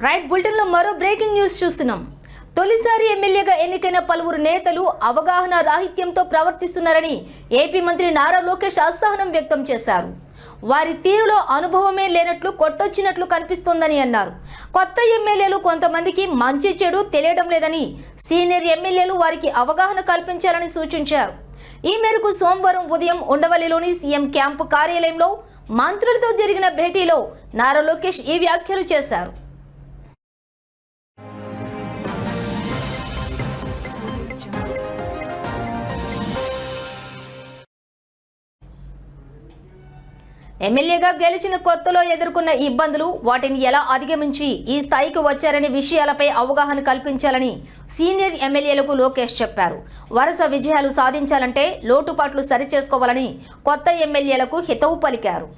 Right బులెటిన్లో మరో breaking news చూస్తున్నాం. తొలిసారి ఎమ్మెల్యేగా ఎన్నికైన పలువురు నేతలు అవగాహన రాహిత్యంతో ప్రవర్తిస్తున్నారని ఏపీ మంత్రి నారా లోకేష్ అసహనం వ్యక్తం చేశారు. వారి తీరులో అనుభవమే లేనట్లు కొట్టొచ్చినట్లు కనిపిస్తోందని అన్నారు. కొత్త ఎమ్మెల్యేలు కొంతమందికి మంచి చెడు తెలియడం లేదని, సీనియర్ ఎమ్మెల్యేలు వారికి అవగాహన కల్పించాలని సూచించారు. ఈ మేరకు సోమవారం ఉదయం ఉండవల్లిలోని సీఎం క్యాంపు కార్యాలయంలో మంత్రులతో జరిగిన భేటీలో నారా లోకేష్ ఈ వ్యాఖ్యలు చేశారు. ఎమ్మెల్యేగా గెలిచిన కొత్తలో ఎదుర్కొన్న ఇబ్బందులు, వాటిని ఎలా అధిగమించి ఈ స్థాయికి వచ్చారనే విషయాలపై అవగాహన కల్పించాలని సీనియర్ ఎమ్మెల్యేలకు లోకేష్ చెప్పారు. వరుస విజయాలు సాధించాలంటే లోటుపాట్లు సరిచేసుకోవాలని కొత్త ఎమ్మెల్యేలకు హితవు పలికారు.